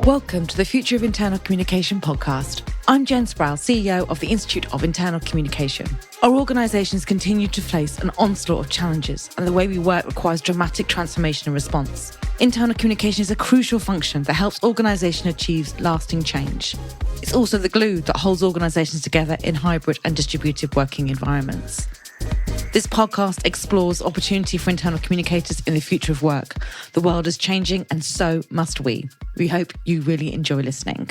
Welcome to the Future of Internal Communication podcast. I'm Jen Sproul, CEO of the Institute of Internal Communication. Our organisations continue to face an onslaught of challenges, and the way we work requires dramatic transformation and response. Internal communication is a crucial function that helps organisations achieve lasting change. It's also the glue that holds organisations together in hybrid and distributed working environments. This podcast explores opportunity for internal communicators in the future of work. The world is changing, and so must we. We hope you really enjoy listening.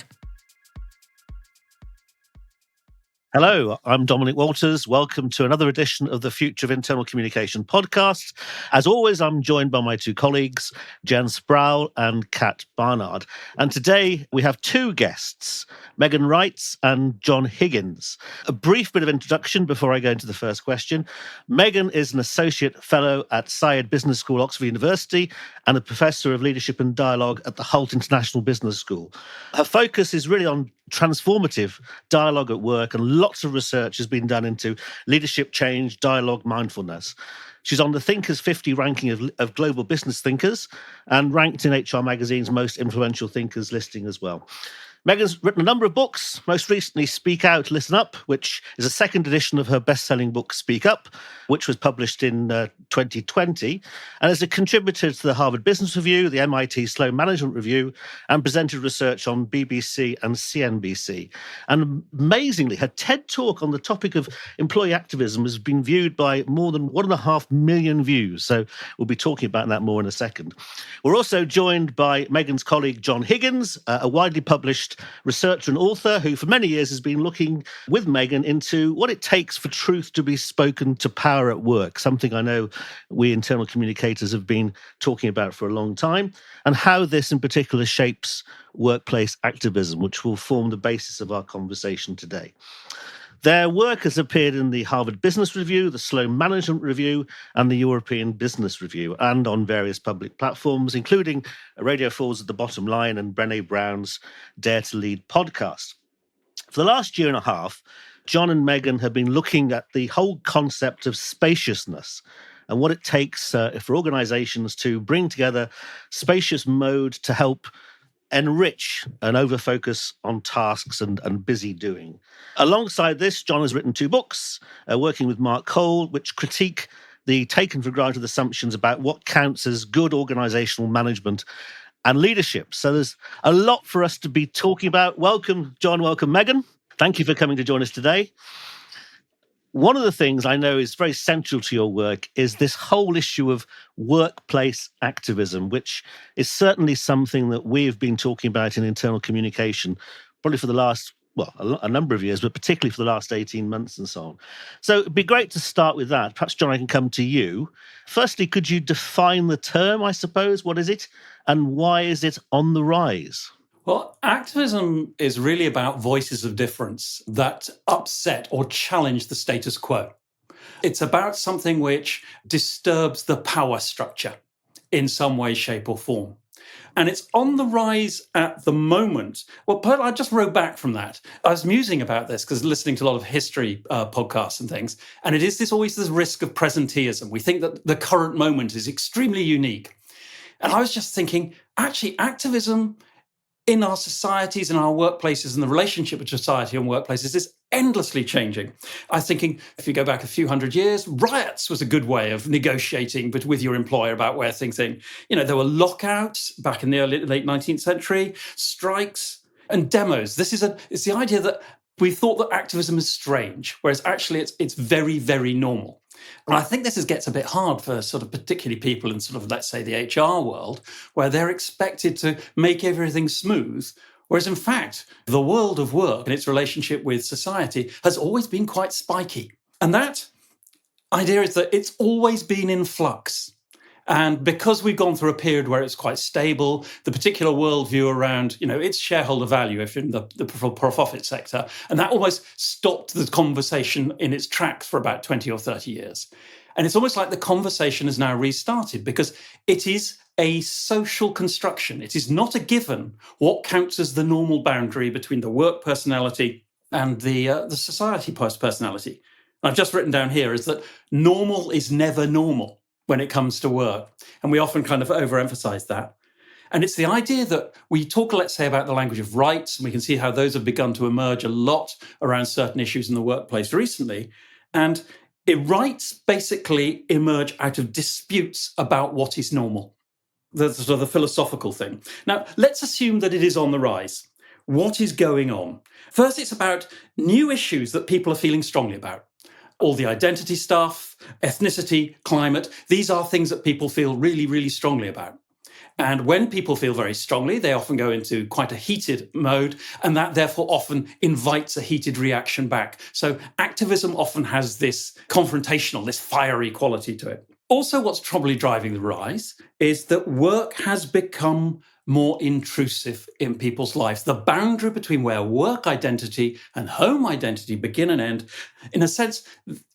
Hello, I'm Dominic Walters. Welcome to another edition of the Future of Internal Communication podcast. As always, I'm joined by my two colleagues, Jen Sproul and Kat Barnard. And today we have two guests, Megan Reitz and John Higgins. A brief bit of introduction before I go into the first question. Megan is an Associate Fellow at Syed Business School, Oxford University, and a Professor of Leadership and Dialogue at the Holt International Business School. Her focus is really on transformative dialogue at work, and lots of research has been done into leadership change, dialogue, mindfulness. She's on the Thinkers 50 ranking of global business thinkers and ranked in HR Magazine's most influential thinkers listing as well. Megan's written a number of books, most recently Speak Out, Listen Up, which is a second edition of her best-selling book Speak Up, which was published in 2020, and is a contributor to the Harvard Business Review, the MIT Sloan Management Review, and presented research on BBC and CNBC. And amazingly, her TED Talk on the topic of employee activism has been viewed by more than 1.5 million views, so we'll be talking about that more in a second. We're also joined by Megan's colleague John Higgins, a widely published researcher and author who for many years has been looking with Megan into what it takes for truth to be spoken to power at work, something I know we internal communicators have been talking about for a long time, and how this in particular shapes workplace activism, which will form the basis of our conversation today. Their work has appeared in the Harvard Business Review, the Sloan Management Review, and the European Business Review, and on various public platforms, including Radio 4's At the Bottom Line and Brené Brown's Dare to Lead podcast. For the last year and a half, John and Megan have been looking at the whole concept of spaciousness and what it takes for organizations to bring together spacious mode to help enrich and overfocus on tasks and busy doing. Alongside this, John has written two books, working with Mark Cole, which critique the taken for granted assumptions about what counts as good organizational management and leadership. So there's a lot for us to be talking about. Welcome, John. Welcome, Megan. Thank you for coming to join us today. One of the things I know is very central to your work is this whole issue of workplace activism, which is certainly something that we've been talking about in internal communication, probably for the last, a number of years, but particularly for the last 18 months and so on. So it'd be great to start with that. Perhaps, John, I can come to you. Firstly, could you define the term, I suppose? What is it? And why is it on the rise? Well, activism is really about voices of difference that upset or challenge the status quo. It's about something which disturbs the power structure in some way, shape, or form. And it's on the rise at the moment. Well, I just wrote back from that. I was musing about this because listening to a lot of history podcasts and things, and it is always this risk of presenteeism. We think that the current moment is extremely unique. And I was just thinking, actually, activism in our societies and our workplaces and the relationship with society and workplaces is endlessly changing. I was thinking, if you go back a few hundred years, riots was a good way of negotiating with your employer about where things are. There were lockouts back in the late 19th century, strikes and demos. It's the idea that we thought that activism is strange, whereas actually it's very, very normal. And I think this gets a bit hard for sort of particularly people in sort of, let's say, the HR world, where they're expected to make everything smooth. Whereas, in fact, the world of work and its relationship with society has always been quite spiky. And that idea is that it's always been in flux. And because we've gone through a period where it's quite stable, the particular worldview around, it's shareholder value if you're in the profit sector, and that almost stopped the conversation in its tracks for about 20 or 30 years. And it's almost like the conversation has now restarted because it is a social construction. It is not a given what counts as the normal boundary between the work personality and the society personality. I've just written down here is that normal is never normal when it comes to work. And we often kind of overemphasize that. And it's the idea that we talk, let's say, about the language of rights, and we can see how those have begun to emerge a lot around certain issues in the workplace recently. And rights basically emerge out of disputes about what is normal. That's sort of the philosophical thing. Now, let's assume that it is on the rise. What is going on? First, it's about new issues that people are feeling strongly about. All the identity stuff, ethnicity, climate, these are things that people feel really, really strongly about. And when people feel very strongly, they often go into quite a heated mode, and that therefore often invites a heated reaction back. So activism often has this confrontational, this fiery quality to it. Also, what's probably driving the rise is that work has become more intrusive in people's lives. The boundary between where work identity and home identity begin and end, in a sense,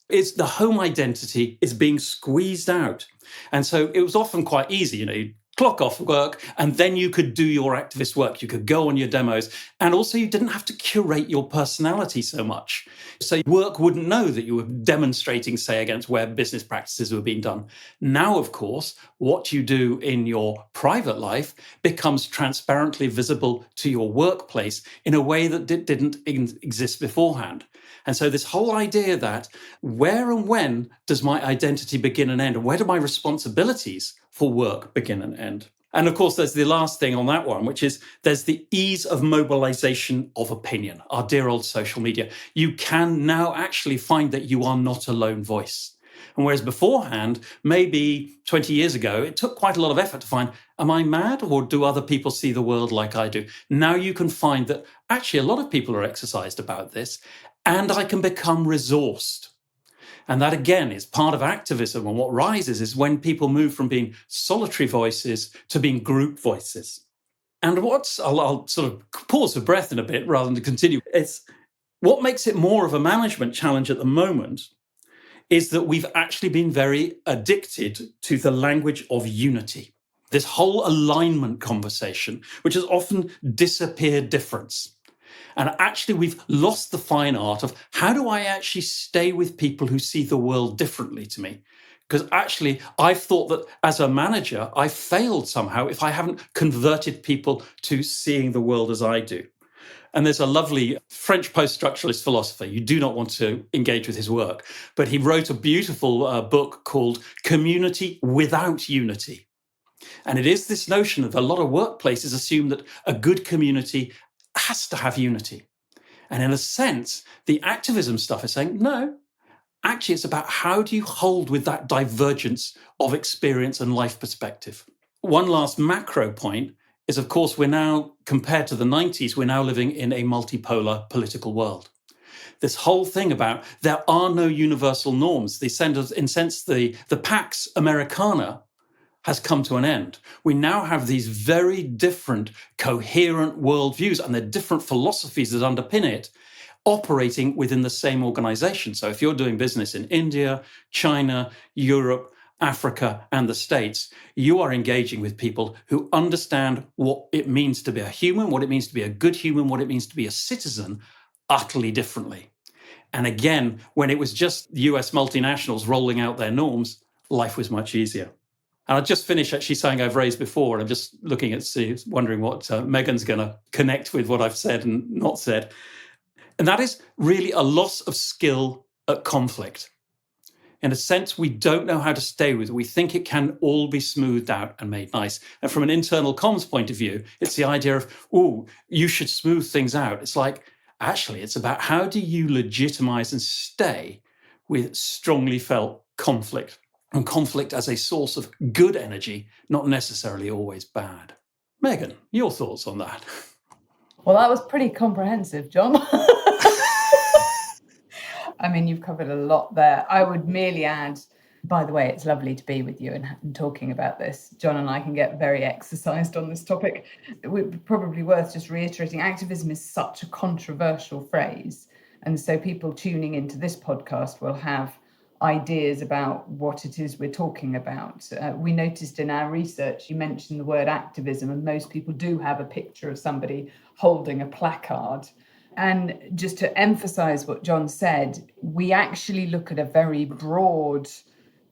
is the home identity is being squeezed out. And so it was often quite easy, you'd clock off work, and then you could do your activist work. You could go on your demos. And also you didn't have to curate your personality so much. So work wouldn't know that you were demonstrating, say, against where business practices were being done. Now, of course, what you do in your private life becomes transparently visible to your workplace in a way that didn't exist beforehand. And so this whole idea that where and when does my identity begin and end? And where do my responsibilities for work begin and end? And of course, there's the last thing on that one, which is there's the ease of mobilization of opinion, our dear old social media. You can now actually find that you are not a lone voice. And whereas beforehand, maybe 20 years ago, it took quite a lot of effort to find, am I mad or do other people see the world like I do? Now you can find that actually a lot of people are exercised about this, and I can become resourced. And that, again, is part of activism. And what rises is when people move from being solitary voices to being group voices. And I'll sort of pause for breath in a bit rather than to continue. It's what makes it more of a management challenge at the moment is that we've actually been very addicted to the language of unity. This whole alignment conversation, which has often disappeared difference. And actually, we've lost the fine art of how do I actually stay with people who see the world differently to me? Because actually, I've thought that as a manager, I failed somehow if I haven't converted people to seeing the world as I do. And there's a lovely French post-structuralist philosopher. You do not want to engage with his work, but he wrote a beautiful book called Community Without Unity. And it is this notion that a lot of workplaces assume that a good community has to have unity. And in a sense, the activism stuff is saying, no, actually it's about how do you hold with that divergence of experience and life perspective. One last macro point is, of course, we're now, compared to the 90s, we're now living in a multipolar political world. This whole thing about there are no universal norms. In sense, the Pax Americana has come to an end. We now have these very different, coherent worldviews, and there are different philosophies that underpin it, operating within the same organization. So if you're doing business in India, China, Europe, Africa, and the States, you are engaging with people who understand what it means to be a human, what it means to be a good human, what it means to be a citizen, utterly differently. And again, when it was just US multinationals rolling out their norms, life was much easier. And I'll just finish actually saying I've raised before, and I'm just looking at wondering what Megan's going to connect with what I've said and not said. And that is really a loss of skill at conflict. In a sense, we don't know how to stay with it. We think it can all be smoothed out and made nice. And from an internal comms point of view, it's the idea of, you should smooth things out. It's like, actually, it's about how do you legitimize and stay with strongly felt conflict. And conflict as a source of good energy, not necessarily always bad. Megan, your thoughts on that? Well, that was pretty comprehensive, John. I mean, you've covered a lot there. I would merely add, by the way, it's lovely to be with you and talking about this. John and I can get very exercised on this topic. It's probably worth just reiterating, activism is such a controversial phrase. And so people tuning into this podcast will have ideas about what it is we're talking about. We noticed in our research, you mentioned the word activism, and most people do have a picture of somebody holding a placard. And just to emphasize what John said, we actually look at a very broad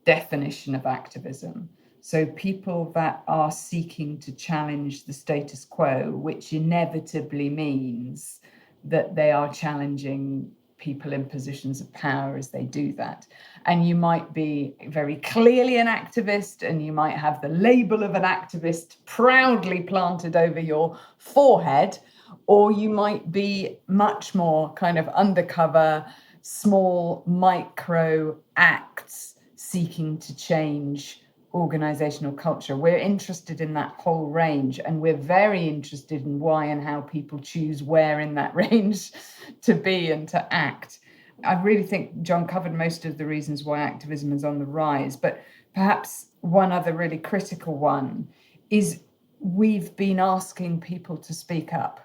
definition of activism. So people that are seeking to challenge the status quo, which inevitably means that they are challenging people in positions of power as they do that. And you might be very clearly an activist, and you might have the label of an activist proudly planted over your forehead, or you might be much more kind of undercover, small micro acts seeking to change organizational culture. We're interested in that whole range, and we're very interested in why and how people choose where in that range to be and to act. I really think John covered most of the reasons why activism is on the rise, but perhaps one other really critical one is we've been asking people to speak up.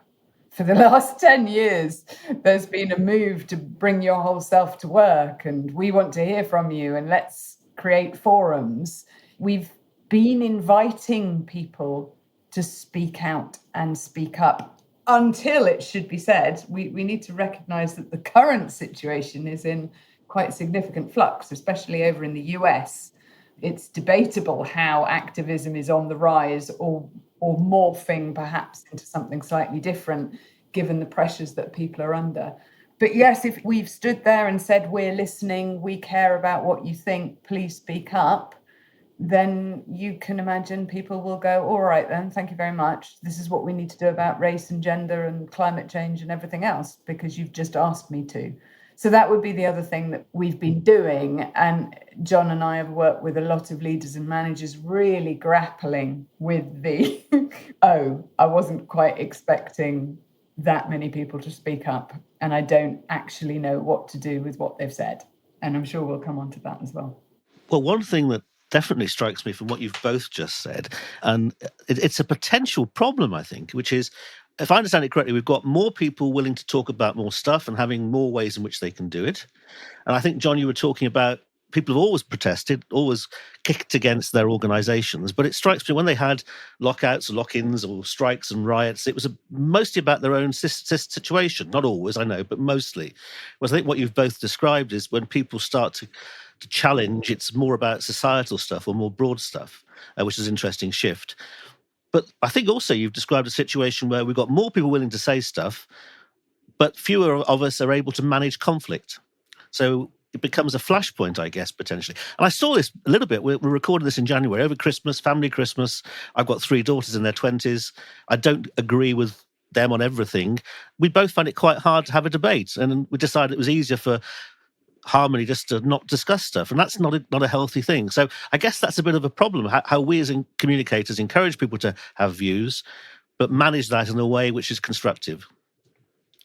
For the last 10 years, there's been a move to bring your whole self to work, and we want to hear from you, and let's create forums. We've been inviting people to speak out and speak up until, it should be said, we need to recognise that the current situation is in quite significant flux, especially over in the US. It's debatable how activism is on the rise or morphing perhaps into something slightly different, given the pressures that people are under. But yes, if we've stood there and said, we're listening, we care about what you think, please speak up, then you can imagine people will go, all right then, thank you very much. This is what we need to do about race and gender and climate change and everything else, because you've just asked me to. So that would be the other thing that we've been doing. And John and I have worked with a lot of leaders and managers really grappling with the, I wasn't quite expecting that many people to speak up, and I don't actually know what to do with what they've said. And I'm sure we'll come on to that as well. Well, one thing that definitely strikes me from what you've both just said, and it's a potential problem, I think, which is, if I understand it correctly, we've got more people willing to talk about more stuff and having more ways in which they can do it. And I think, John, you were talking about people have always protested, always kicked against their organisations. But it strikes me when they had lockouts or lock-ins or strikes and riots, it was mostly about their own situation. Not always, I know, but mostly. Whereas I think what you've both described is when people start to challenge, it's more about societal stuff or more broad stuff, which is an interesting shift. But I think also you've described a situation where we've got more people willing to say stuff, but fewer of us are able to manage conflict. So it becomes a flashpoint, I guess, potentially. And I saw this a little bit. We're recording this in January, over Christmas, family Christmas. I've got 3 daughters in their 20s. I don't agree with them on everything. We both find it quite hard to have a debate. And we decided it was easier for harmony just to not discuss stuff. And that's not a healthy thing. So I guess that's a bit of a problem, how we as communicators encourage people to have views, but manage that in a way which is constructive.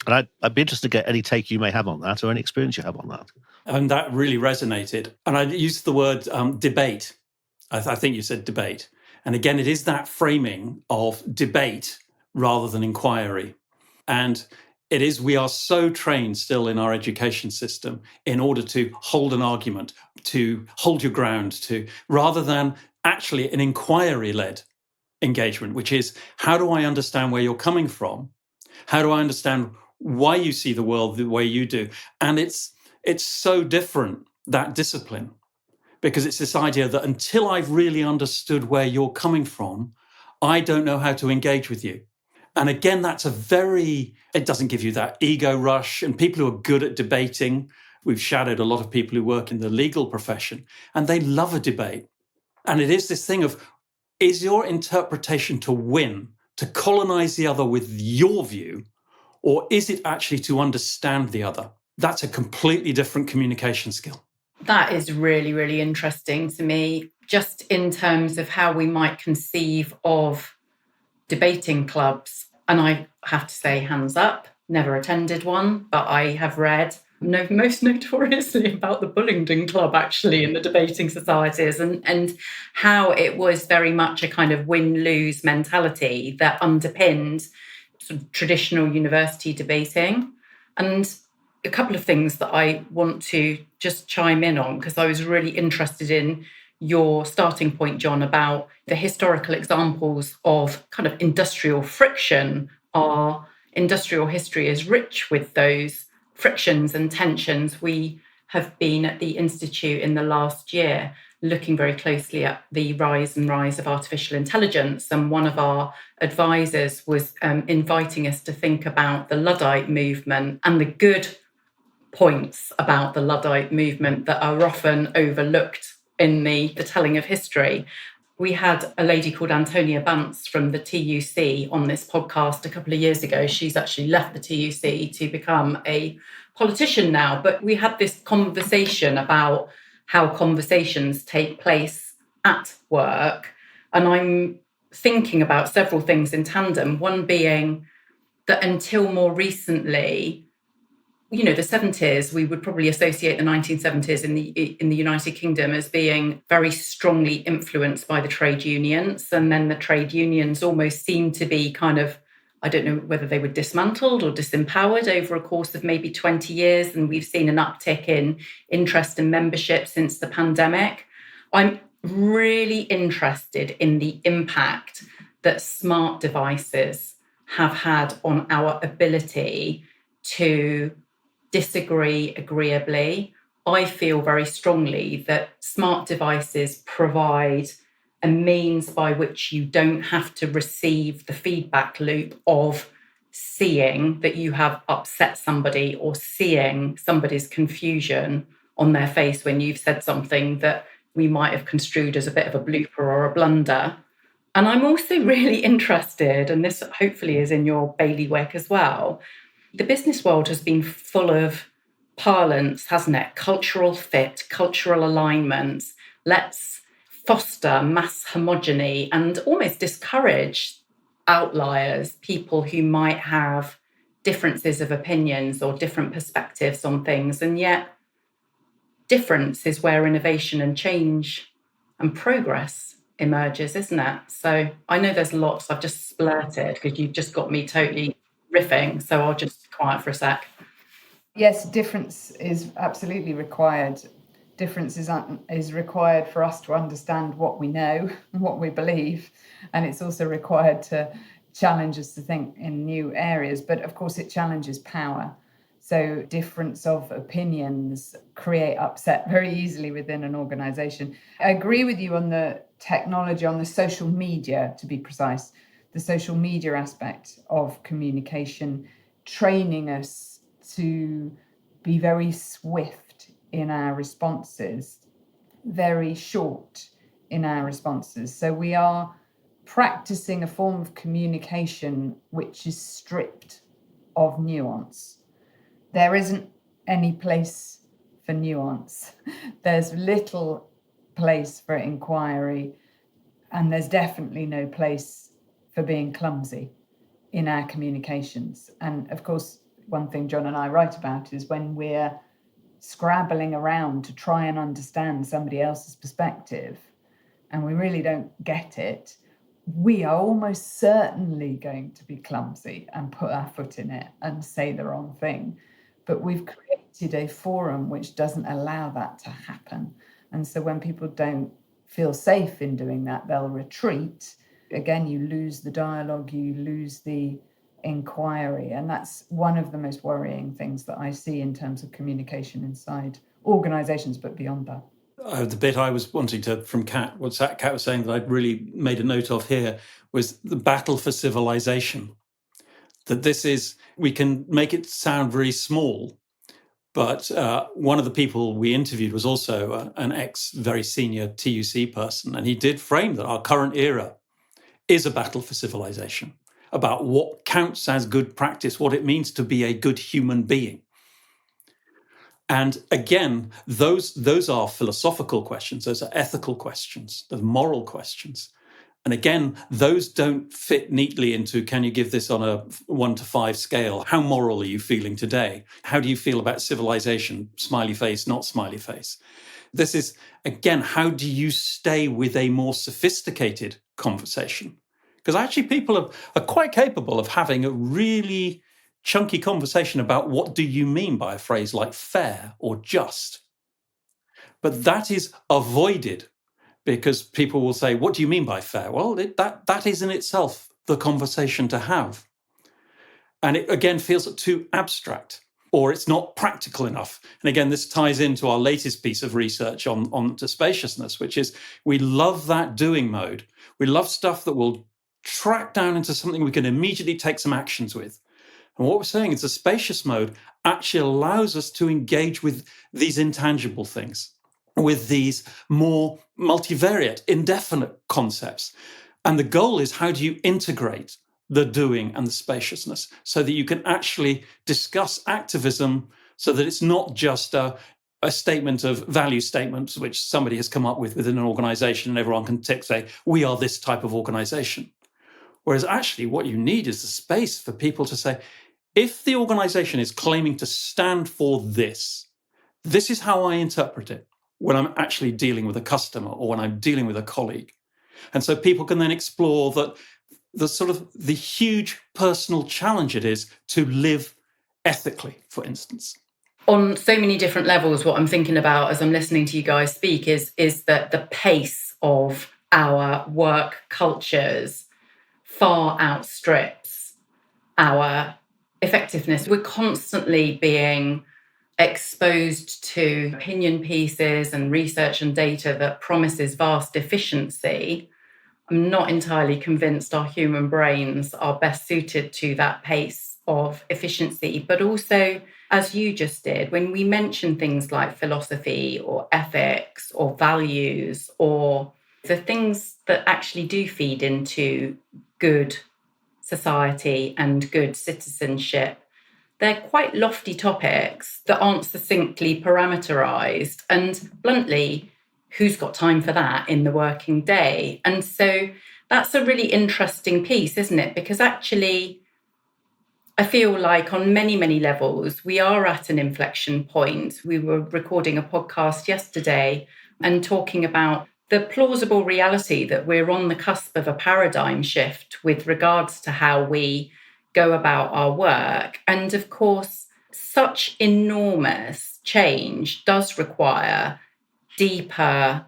And I'd be interested to get any take you may have on that or any experience you have on that. And that really resonated. And I used the word debate. I think you said debate. And again, it is that framing of debate rather than inquiry. And it is, we are so trained still in our education system in order to hold an argument, to hold your ground, rather than actually an inquiry-led engagement, which is, how do I understand where you're coming from? How do I understand why you see the world the way you do? And it's so different, that discipline, because it's this idea that until I've really understood where you're coming from, I don't know how to engage with you. And again, it doesn't give you that ego rush. And people who are good at debating, we've shadowed a lot of people who work in the legal profession, and they love a debate. And it is this thing of, is your interpretation to win, to colonize the other with your view, or is it actually to understand the other? That's a completely different communication skill. That is really, really interesting to me, just in terms of how we might conceive of debating clubs. And I have to say, hands up, never attended one, but I have read most notoriously about the Bullingdon Club, actually, in the debating societies, and how it was very much a kind of win-lose mentality that underpinned sort of traditional university debating. And a couple of things that I want to just chime in on, because I was really interested in your starting point, John, about the historical examples of kind of industrial friction. Our industrial history is rich with those frictions and tensions. We have been at the Institute in the last year looking very closely at the rise of artificial intelligence. And one of our advisors was inviting us to think about the Luddite movement and the good points about the Luddite movement that are often overlooked in the telling of history. We had a lady called Antonia Bantz from the TUC on this podcast a couple of years ago. She's actually left the TUC to become a politician now. But we had this conversation about how conversations take place at work. And I'm thinking about several things in tandem. One being that until more recently, the 70s, we would probably associate the 1970s in the United Kingdom as being very strongly influenced by the trade unions. And then the trade unions almost seemed to be kind of, I don't know whether they were dismantled or disempowered over a course of maybe 20 years. And we've seen an uptick in interest and membership since the pandemic. I'm really interested in the impact that smart devices have had on our ability to disagree agreeably. I feel very strongly that smart devices provide a means by which you don't have to receive the feedback loop of seeing that you have upset somebody or seeing somebody's confusion on their face when you've said something that we might have construed as a bit of a blooper or a blunder. And I'm also really interested, and this hopefully is in your bailiwick as well, the business world has been full of parlance, hasn't it? Cultural fit, cultural alignments. Let's foster mass homogeny and almost discourage outliers, people who might have differences of opinions or different perspectives on things. And yet, difference is where innovation and change and progress emerges, isn't it? So I know there's lots I've just splurted because you've just got me totally riffing, so I'll just be quiet for a sec. Yes, difference is absolutely required. Difference is required for us to understand what we know and what we believe, and it's also required to challenge us to think in new areas. But of course, it challenges power. So difference of opinions create upset very easily within an organization. I agree with you on the technology, on the social media, to be precise. The social media aspect of communication, training us to be very swift in our responses, very short in our responses. So we are practicing a form of communication which is stripped of nuance. There isn't any place for nuance. There's little place for inquiry, and there's definitely no place for being clumsy in our communications. And of course, one thing John and I write about is when we're scrabbling around to try and understand somebody else's perspective and we really don't get it, we are almost certainly going to be clumsy and put our foot in it and say the wrong thing. But we've created a forum which doesn't allow that to happen. And so when people don't feel safe in doing that, they'll retreat. Again, you lose the dialogue, you lose the inquiry. And that's one of the most worrying things that I see in terms of communication inside organizations, but beyond that. The bit I was wanting to, from Kat, what Kat was saying that I'd really made a note of here was the battle for civilization. That this is, we can make it sound very small, but one of the people we interviewed was also an very senior TUC person, and he did frame that our current era is a battle for civilization, about what counts as good practice, what it means to be a good human being. And again, those are philosophical questions, those are ethical questions, those are moral questions. And again, those don't fit neatly into, can you give this on a 1 to 5 scale? How moral are you feeling today? How do you feel about civilization? Smiley face, not smiley face. This is, again, how do you stay with a more sophisticated conversation? Because actually people are quite capable of having a really chunky conversation about what do you mean by a phrase like fair or just. But that is avoided because people will say, what do you mean by fair? Well, that is in itself the conversation to have. And it, again, feels too abstract. or it's not practical enough. And again, this ties into our latest piece of research on to spaciousness, which is we love that doing mode. We love stuff that will track down into something we can immediately take some actions with. And what we're saying is the spacious mode actually allows us to engage with these intangible things, with these more multivariate, indefinite concepts. And the goal is, how do you integrate the doing and the spaciousness so that you can actually discuss activism so that it's not just a statement of value statements which somebody has come up with within an organization and everyone can say, we are this type of organization. Whereas actually what you need is the space for people to say, if the organization is claiming to stand for this is how I interpret it when I'm actually dealing with a customer or when I'm dealing with a colleague. And so people can then explore that the huge personal challenge it is to live ethically, for instance. On so many different levels, what I'm thinking about as I'm listening to you guys speak is that the pace of our work cultures far outstrips our effectiveness. We're constantly being exposed to opinion pieces and research and data that promises vast efficiency. I'm not entirely convinced our human brains are best suited to that pace of efficiency. But also, as you just did, when we mention things like philosophy or ethics or values or the things that actually do feed into good society and good citizenship, they're quite lofty topics that aren't succinctly parameterized. And bluntly, who's got time for that in the working day? And so that's a really interesting piece, isn't it? Because actually, I feel like on many, many levels, we are at an inflection point. We were recording a podcast yesterday and talking about the plausible reality that we're on the cusp of a paradigm shift with regards to how we go about our work. And of course, such enormous change does require deeper,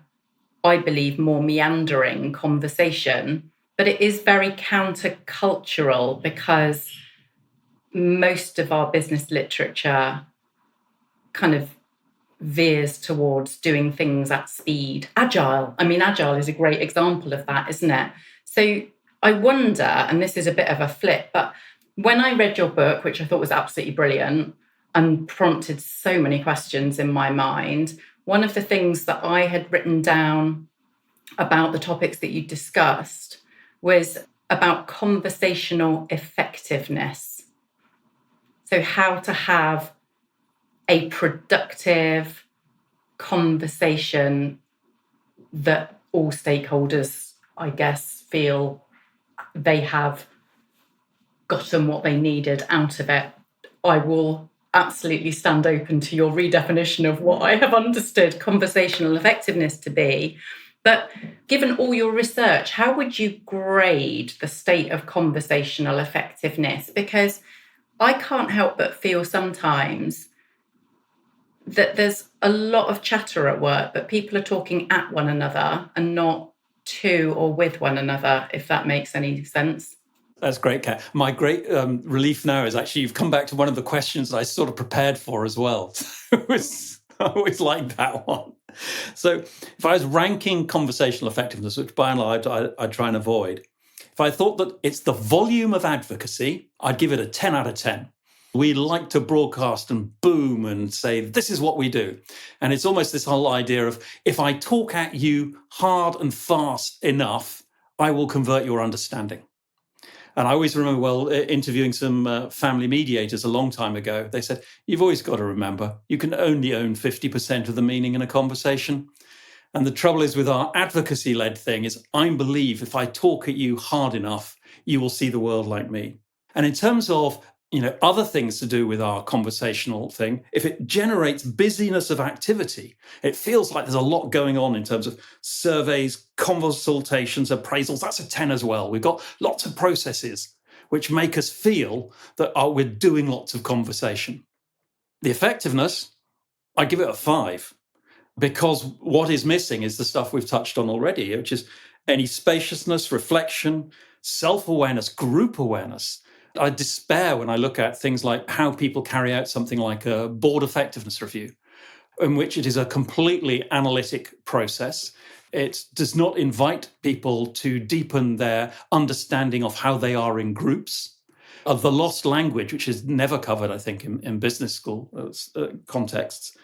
I believe, more meandering conversation. But it is very countercultural because most of our business literature kind of veers towards doing things at speed. Agile is a great example of that, isn't it? So I wonder, and this is a bit of a flip, but when I read your book, which I thought was absolutely brilliant and prompted so many questions in my mind, one of the things that I had written down about the topics that you discussed was about conversational effectiveness. So how to have a productive conversation that all stakeholders, I guess, feel they have gotten what they needed out of it. I will absolutely stand open to your redefinition of what I have understood conversational effectiveness to be. But given all your research, how would you grade the state of conversational effectiveness? Because I can't help but feel sometimes that there's a lot of chatter at work, but people are talking at one another and not to or with one another, if that makes any sense. That's great, Kat. My great relief now is actually you've come back to one of the questions I sort of prepared for as well. I always like that one. So if I was ranking conversational effectiveness, which by and large I try and avoid, if I thought that it's the volume of advocacy, I'd give it a 10 out of 10. We like to broadcast and boom and say, this is what we do. And it's almost this whole idea of, if I talk at you hard and fast enough, I will convert your understanding. And I always remember, interviewing some family mediators a long time ago, they said, you've always got to remember, you can only own 50% of the meaning in a conversation. And the trouble is with our advocacy-led thing is, I believe if I talk at you hard enough, you will see the world like me. And in terms of other things to do with our conversational thing, if it generates busyness of activity, it feels like there's a lot going on in terms of surveys, consultations, appraisals. That's a 10 as well. We've got lots of processes which make us feel that we're doing lots of conversation. The effectiveness, I give it a 5, because what is missing is the stuff we've touched on already, which is any spaciousness, reflection, self-awareness, group awareness. I despair when I look at things like how people carry out something like a board effectiveness review, in which it is a completely analytic process. It does not invite people to deepen their understanding of how they are in groups, of the lost language, which is never covered, I think, in business school contexts.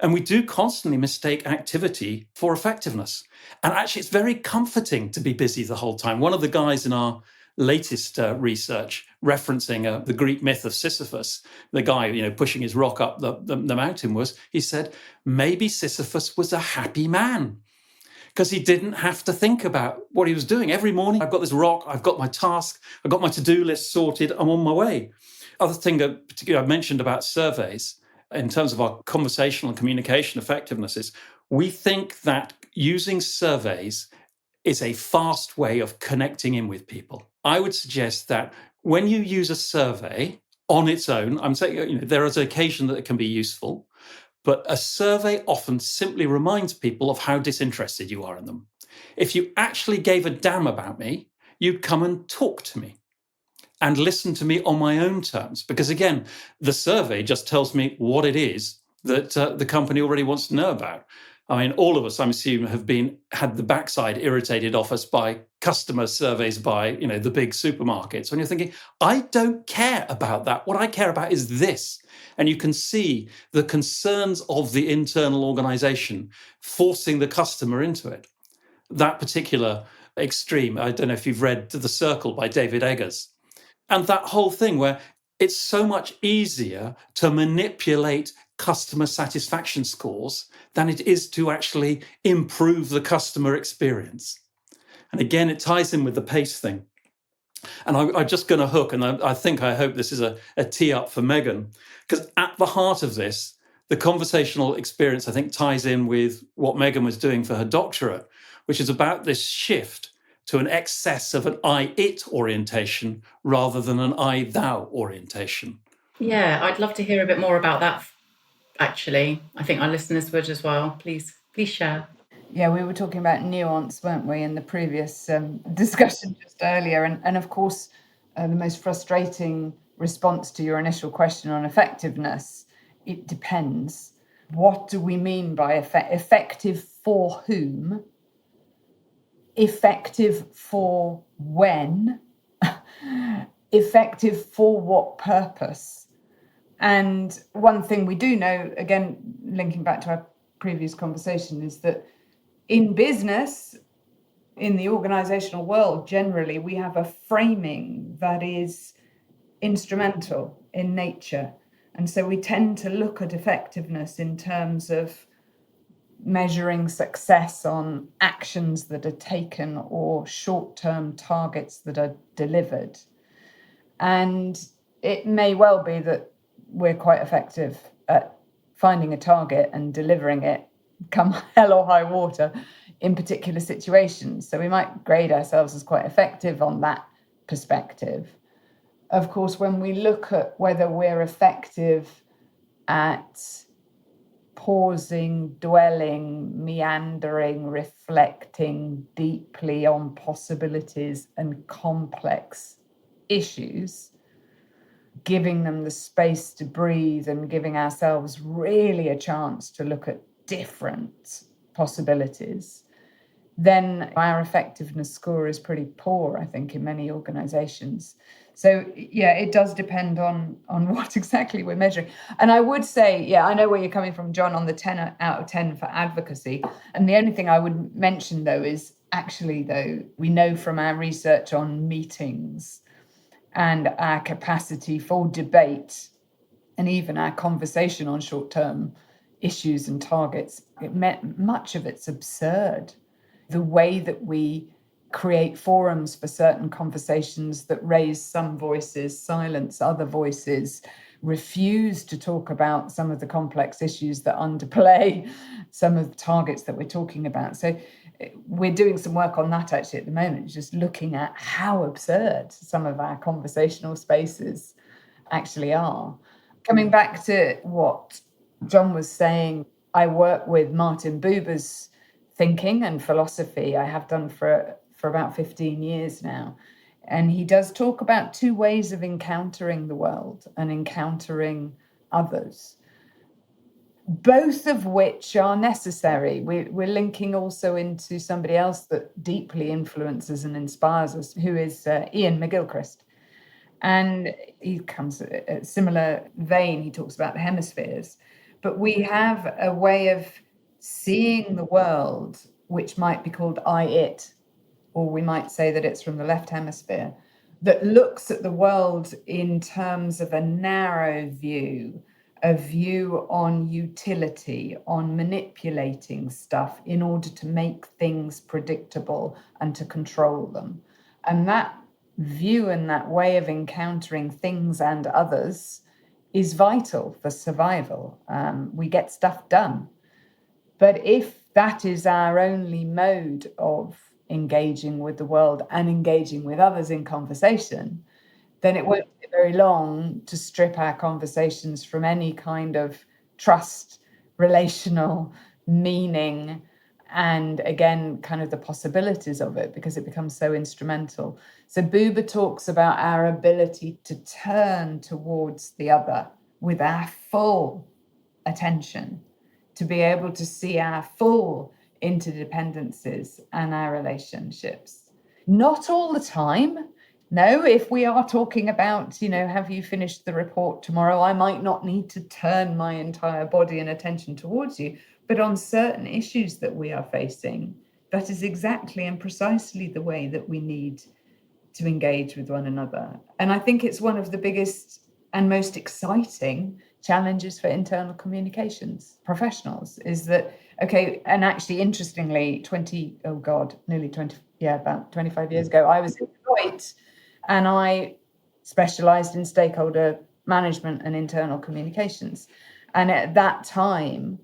And we do constantly mistake activity for effectiveness. And actually, it's very comforting to be busy the whole time. One of the guys in our latest research, referencing the Greek myth of Sisyphus, the guy, pushing his rock up the mountain, he said, maybe Sisyphus was a happy man because he didn't have to think about what he was doing. Every morning, I've got this rock, I've got my task, I've got my to-do list sorted, I'm on my way. Other thing that particularly I mentioned about surveys, in terms of our conversational and communication effectiveness, is we think that using surveys is a fast way of connecting in with people. I would suggest that when you use a survey on its own, I'm saying there is an occasion that it can be useful, but a survey often simply reminds people of how disinterested you are in them. If you actually gave a damn about me, you'd come and talk to me and listen to me on my own terms. Because again, the survey just tells me what it is that the company already wants to know about. I mean, all of us, I'm assuming, have had the backside irritated off us by customer surveys by, the big supermarkets. And you're thinking, I don't care about that. What I care about is this. And you can see the concerns of the internal organization forcing the customer into it. That particular extreme, I don't know if you've read The Circle by David Eggers. And that whole thing where it's so much easier to manipulate customer satisfaction scores than it is to actually improve the customer experience. And again, it ties in with the pace thing. And I'm just going to hook, and I hope this is a tee up for Megan, because at the heart of this, the conversational experience, I think, ties in with what Megan was doing for her doctorate, which is about this shift to an excess of an I-it orientation rather than an I-thou orientation. Yeah, I'd love to hear a bit more about that, actually. I think our listeners would as well. Please share. Yeah, we were talking about nuance, weren't we, in the previous discussion just earlier. And of course, the most frustrating response to your initial question on effectiveness, it depends. What do we mean by effective for whom? Effective for when? Effective for what purpose? And one thing we do know, again, linking back to our previous conversation, is that in business, in the organizational world, generally, we have a framing that is instrumental in nature. And so we tend to look at effectiveness in terms of measuring success on actions that are taken or short-term targets that are delivered. And it may well be that we're quite effective at finding a target and delivering it, come hell or high water, in particular situations. So we might grade ourselves as quite effective on that perspective. Of course, when we look at whether we're effective at pausing, dwelling, meandering, reflecting deeply on possibilities and complex issues, giving them the space to breathe and giving ourselves really a chance to look at different possibilities, then our effectiveness score is pretty poor, I think, in many organizations. So, yeah, it does depend on what exactly we're measuring. And I would say, yeah, I know where you're coming from, John, on the 10 out of 10 for advocacy. And the only thing I would mention, though, is actually, though, we know from our research on meetings and our capacity for debate and even our conversation on short-term issues and targets, much of it's absurd. The way that we create forums for certain conversations that raise some voices, silence other voices, refuse to talk about some of the complex issues that underplay some of the targets that we're talking about. So we're doing some work on that actually at the moment, just looking at how absurd some of our conversational spaces actually are. Coming back to what John was saying, I work with Martin Buber's thinking and philosophy. I have done for about 15 years now. And he does talk about two ways of encountering the world and encountering others, both of which are necessary. We're linking also into somebody else that deeply influences and inspires us, who is Ian McGilchrist. And he comes at a similar vein. He talks about the hemispheres. But we have a way of seeing the world, which might be called I-it, or we might say that it's from the left hemisphere, that looks at the world in terms of a narrow view, a view on utility, on manipulating stuff in order to make things predictable and to control them. And that view and that way of encountering things and others is vital for survival. We get stuff done. But if that is our only mode of engaging with the world and engaging with others in conversation, then it won't take very long to strip our conversations from any kind of trust, relational meaning, and again, kind of the possibilities of it, because it becomes so instrumental. So Buber talks about our ability to turn towards the other with our full attention, to be able to see our full interdependencies and our relationships. Not all the time. No, if we are talking about, have you finished the report tomorrow? I might not need to turn my entire body and attention towards you. But on certain issues that we are facing, that is exactly and precisely the way that we need to engage with one another. And I think it's one of the biggest and most exciting challenges for internal communications professionals is that, okay, and actually interestingly, about 25 years ago, I was in Deloitte and I specialized in stakeholder management and internal communications. And at that time,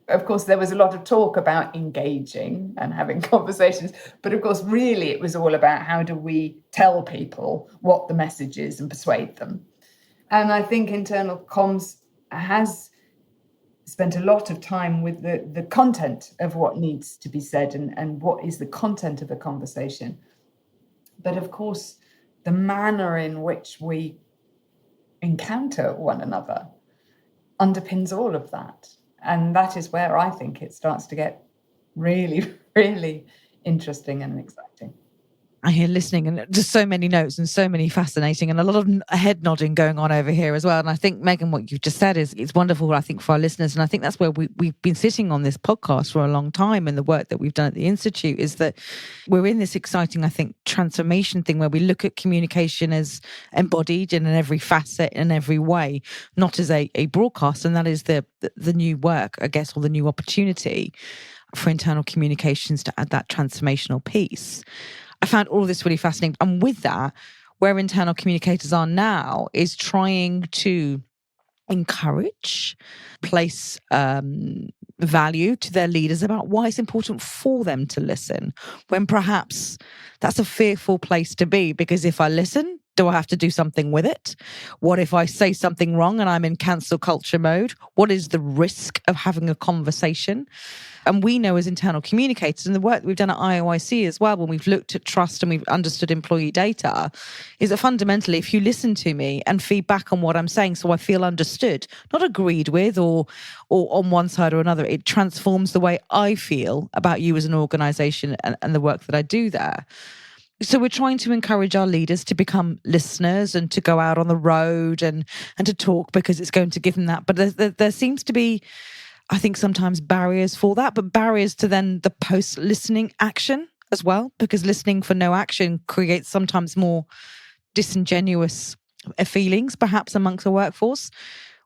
of course, there was a lot of talk about engaging and having conversations, but of course, really, it was all about how do we tell people what the message is and persuade them. And I think internal comms has spent a lot of time with the content of what needs to be said and what is the content of a conversation. But of course, the manner in which we encounter one another underpins all of that. And that is where I think it starts to get really, really interesting and exciting. I hear listening and just so many notes and so many fascinating and a lot of head nodding going on over here as well. And I think, Megan, what you've just said is wonderful, I think, for our listeners. And I think that's where we've been sitting on this podcast for a long time, and the work that we've done at the Institute is that we're in this exciting, I think, transformation thing where we look at communication as embodied in every facet, in every way, not as a broadcast. And that is the new work, I guess, or the new opportunity for internal communications to add that transformational piece. I found all of this really fascinating. And with that, where internal communicators are now is trying to encourage, place value to their leaders about why it's important for them to listen, when perhaps that's a fearful place to be, because if I listen, do I have to do something with it? What if I say something wrong and I'm in cancel culture mode? What is the risk of having a conversation? And we know as internal communicators, and the work that we've done at IOIC as well, when we've looked at trust and we've understood employee data, is that fundamentally, if you listen to me and feedback on what I'm saying so I feel understood, not agreed with or on one side or another, it transforms the way I feel about you as an organization and the work that I do there. So we're trying to encourage our leaders to become listeners and to go out on the road and to talk, because it's going to give them that. But there seems to be, I think, sometimes barriers for that, but barriers to then the post-listening action as well, because listening for no action creates sometimes more disingenuous feelings, perhaps amongst the workforce.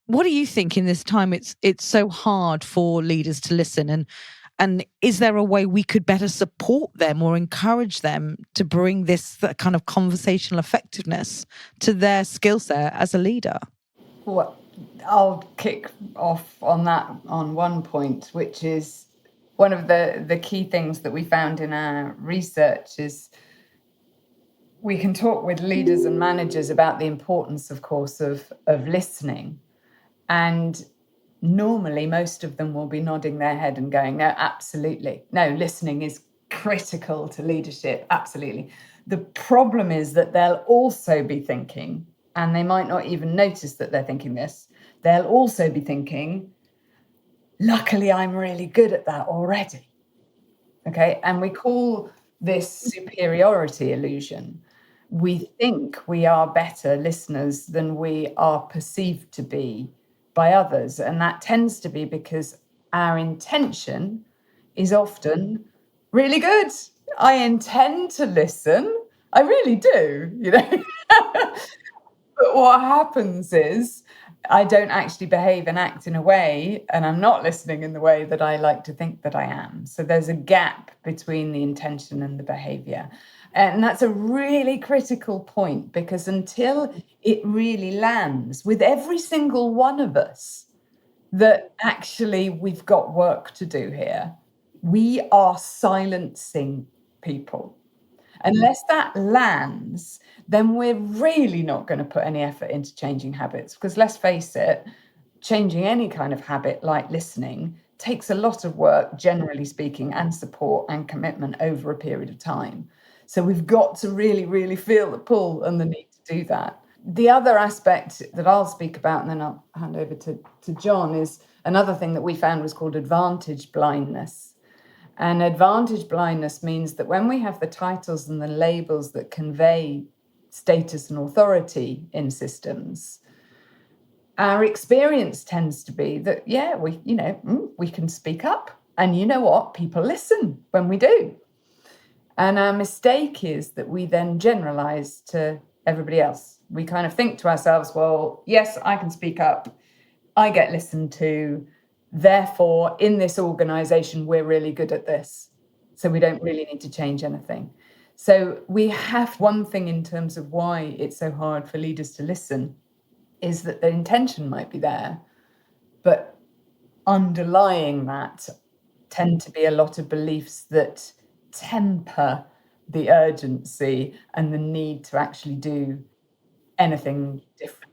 What do you think in this time it's so hard for leaders to listen, and is there a way we could better support them or encourage them to bring this kind of conversational effectiveness to their skill set as a leader? Well, I'll kick off on that on one point, which is one of the key things that we found in our research is we can talk with leaders and managers about the importance, of course, of listening. And normally most of them will be nodding their head and going, no, absolutely. No, listening is critical to leadership. Absolutely. The problem is that they'll also be thinking, and they might not even notice that they're thinking this, they'll also be thinking, luckily I'm really good at that already. Okay, and we call this superiority illusion. We think we are better listeners than we are perceived to be by others. And that tends to be because our intention is often really good. I intend to listen. I really do, you know. But what happens is I don't actually behave and act in a way, and I'm not listening in the way that I like to think that I am. So there's a gap between the intention and the behavior. And that's a really critical point, because until it really lands with every single one of us that actually we've got work to do here, we are silencing people. Unless that lands, then we're really not going to put any effort into changing habits. Because let's face it, changing any kind of habit like listening takes a lot of work, generally speaking, and support and commitment over a period of time. So we've got to really, really feel the pull and the need to do that. The other aspect that I'll speak about, and then I'll hand over to John, is another thing that we found was called advantage blindness. And advantage blindness means that when we have the titles and the labels that convey status and authority in systems, our experience tends to be that, yeah, we can speak up. And you know what? People listen when we do. And our mistake is that we then generalize to everybody else. We kind of think to ourselves, well, yes, I can speak up. I get listened to. Therefore, in this organization, we're really good at this. So we don't really need to change anything. So we have one thing in terms of why it's so hard for leaders to listen is that the intention might be there, but underlying that tend to be a lot of beliefs that temper the urgency and the need to actually do anything different.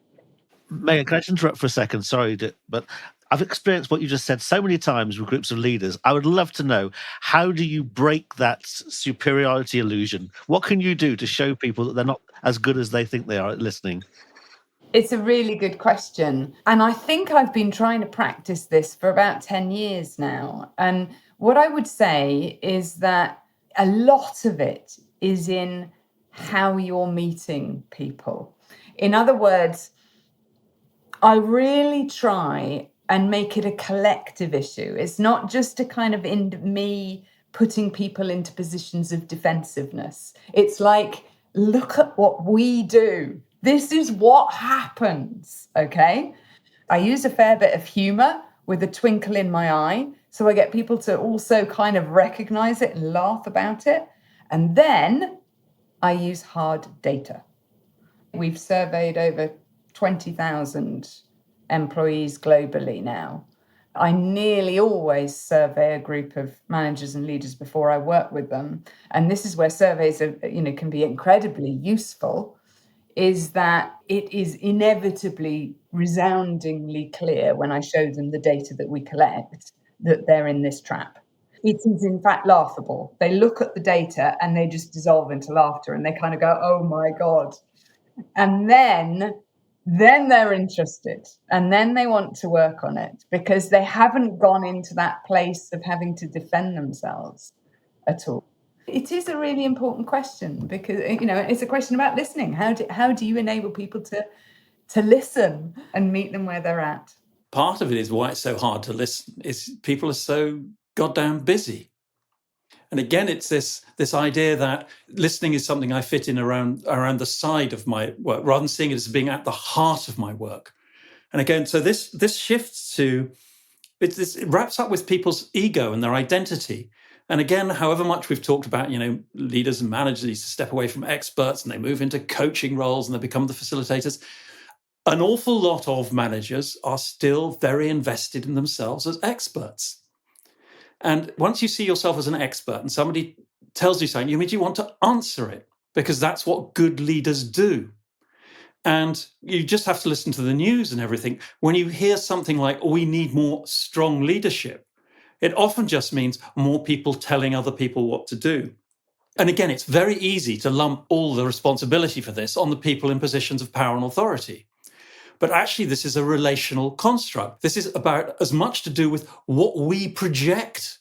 Megan, can I just interrupt for a second? Sorry, but I've experienced what you just said so many times with groups of leaders. I would love to know, how do you break that superiority illusion? What can you do to show people that they're not as good as they think they are at listening? It's a really good question. And I think I've been trying to practice this for about 10 years now. And what I would say is that a lot of it is in how you're meeting people. In other words, I really try and make it a collective issue. It's not just a kind of me putting people into positions of defensiveness. It's like, look at what we do. This is what happens, okay? I use a fair bit of humor with a twinkle in my eye, so I get people to also kind of recognize it and laugh about it. And then I use hard data. We've surveyed over 20,000 employees globally now. I nearly always survey a group of managers and leaders before I work with them. And this is where surveys can be incredibly useful, is that it is inevitably resoundingly clear when I show them the data that we collect that they're in this trap. It is in fact laughable. They look at the data and they just dissolve into laughter and they kind of go, oh my God. And then they're interested and then they want to work on it because they haven't gone into that place of having to defend themselves at all. It is a really important question because, it's a question about listening. How do you enable people to listen and meet them where they're at? Part of it is why it's so hard to listen is people are so goddamn busy. And again, it's this idea that listening is something I fit in around the side of my work, rather than seeing it as being at the heart of my work. And again, so this shifts to, it wraps up with people's ego and their identity. And again, however much we've talked about, leaders and managers need to step away from experts and they move into coaching roles and they become the facilitators. An awful lot of managers are still very invested in themselves as experts. And once you see yourself as an expert and somebody tells you something, you want to answer it because that's what good leaders do. And you just have to listen to the news and everything. When you hear something like, we need more strong leadership, it often just means more people telling other people what to do. And again, it's very easy to lump all the responsibility for this on the people in positions of power and authority. But actually, this is a relational construct. This is about as much to do with what we project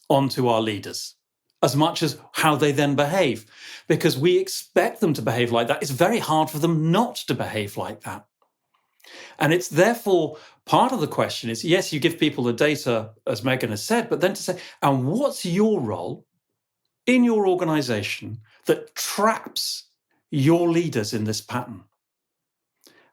onto our leaders, as much as how they then behave. Because we expect them to behave like that. It's very hard for them not to behave like that. And it's therefore part of the question is, yes, you give people the data, as Megan has said, but then to say, and what's your role in your organization that traps your leaders in this pattern?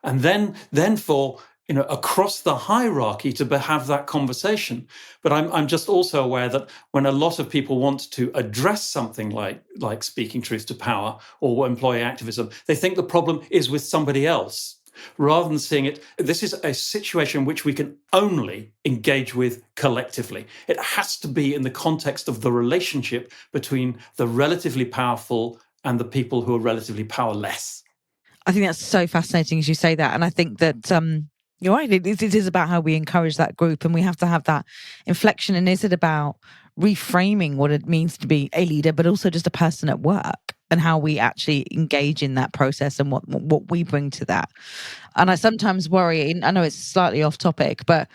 And then for across the hierarchy to have that conversation. But I'm just also aware that when a lot of people want to address something like speaking truth to power or employee activism, they think the problem is with somebody else, rather than seeing it. This is a situation which we can only engage with collectively. It has to be in the context of the relationship between the relatively powerful and the people who are relatively powerless. I think that's so fascinating as you say that. And I think that you're right. It is about how we encourage that group, and we have to have that inflection. And is it about reframing what it means to be a leader, but also just a person at work, and how we actually engage in that process and what we bring to that? And I sometimes worry, I know it's slightly off topic, but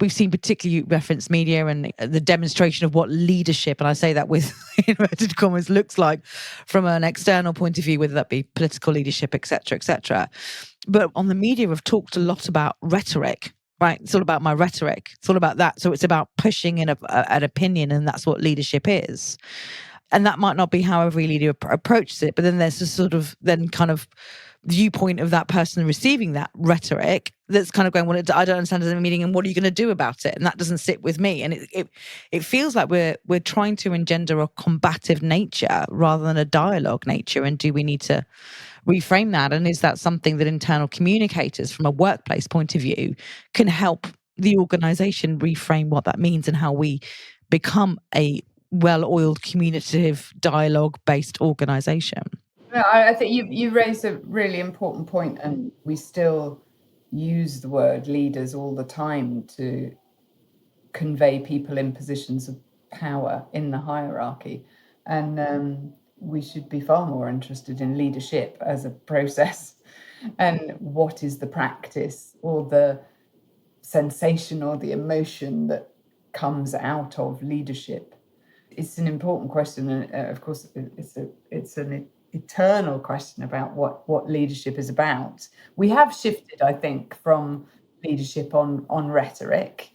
we've seen particularly reference media and the demonstration of what leadership, and I say that with inverted commas, looks like from an external point of view, whether that be political leadership, et cetera, et cetera. But on the media, we've talked a lot about rhetoric, right? It's all about my rhetoric. It's all about that. So it's about pushing in an opinion, and that's what leadership is. And that might not be how every leader approaches it, but then there's a sort of then kind of viewpoint of that person receiving that rhetoric that's kind of going, well, I don't understand the meaning, and what are you going to do about it? And that doesn't sit with me. And it feels like we're trying to engender a combative nature rather than a dialogue nature. And do we need to reframe that? And is that something that internal communicators from a workplace point of view can help the organization reframe what that means and how we become a well-oiled, communicative, dialogue-based organization? No, I think you raised a really important point, and we still use the word leaders all the time to convey people in positions of power in the hierarchy. And we should be far more interested in leadership as a process and what is the practice or the sensation or the emotion that comes out of leadership. It's an important question, and of course it's an eternal question about what leadership is about. We have shifted, I think, from leadership on rhetoric,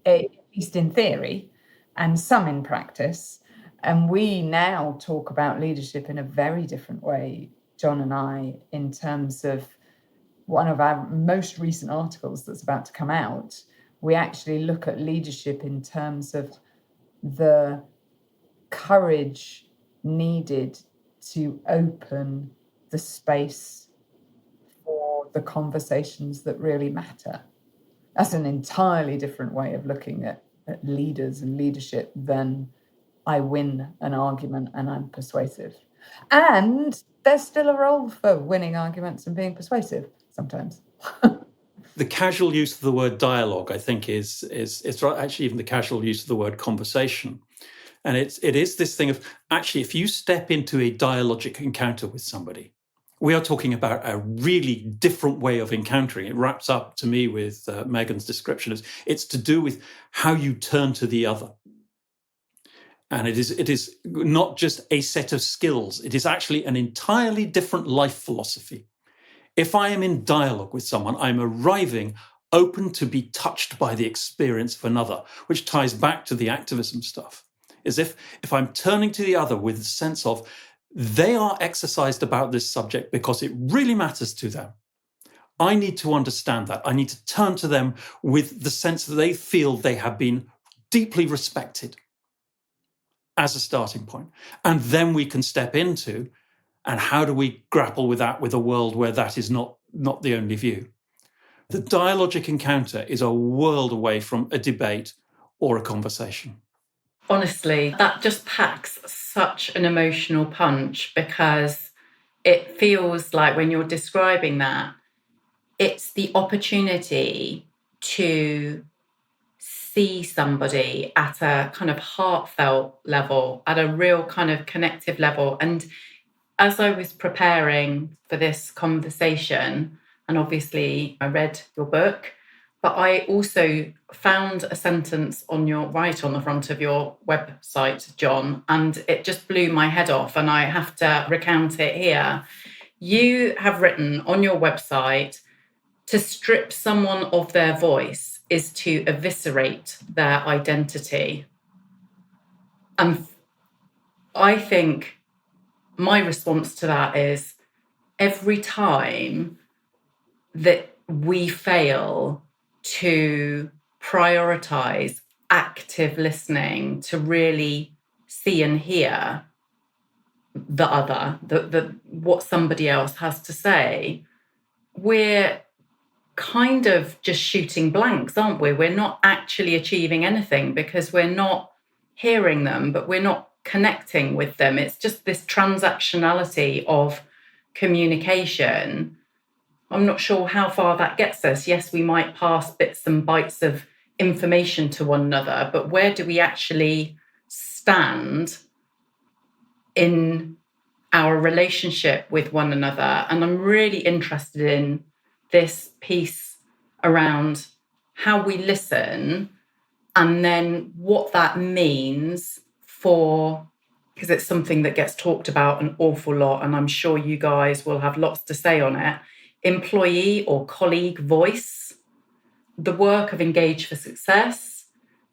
at least in theory, and some in practice. And we now talk about leadership in a very different way, John and I, in terms of one of our most recent articles that's about to come out. We actually look at leadership in terms of the courage needed to open the space for the conversations that really matter. That's an entirely different way of looking at leaders and leadership than I win an argument and I'm persuasive. And there's still a role for winning arguments and being persuasive sometimes. The casual use of the word dialogue, I think, is actually even the casual use of the word conversation. And it is this thing of, actually, if you step into a dialogic encounter with somebody, we are talking about a really different way of encountering. It wraps up to me with Megan's description. It's to do with how you turn to the other. And it is not just a set of skills. It is actually an entirely different life philosophy. If I am in dialogue with someone, I'm arriving open to be touched by the experience of another, which ties back to the activism stuff. Is if I'm turning to the other with a sense of they are exercised about this subject because it really matters to them. I need to understand that. I need to turn to them with the sense that they feel they have been deeply respected as a starting point. And then we can step into, and how do we grapple with that with a world where that is not the only view? The dialogic encounter is a world away from a debate or a conversation. Honestly, that just packs such an emotional punch, because it feels like when you're describing that, it's the opportunity to see somebody at a kind of heartfelt level, at a real kind of connective level. And as I was preparing for this conversation, and obviously I read your book, but I also found a sentence right on the front of your website, John, and it just blew my head off, and I have to recount it here. You have written on your website, to strip someone of their voice is to eviscerate their identity. And I think my response to that is, every time that we fail to prioritize active listening, to really see and hear the other, what somebody else has to say, we're kind of just shooting blanks, aren't we? We're not actually achieving anything because we're not hearing them, but we're not connecting with them. It's just this transactionality of communication. I'm not sure how far that gets us. Yes, we might pass bits and bytes of information to one another, but where do we actually stand in our relationship with one another? And I'm really interested in this piece around how we listen and then what that means for, because it's something that gets talked about an awful lot, and I'm sure you guys will have lots to say on it, employee or colleague voice. The work of Engage for Success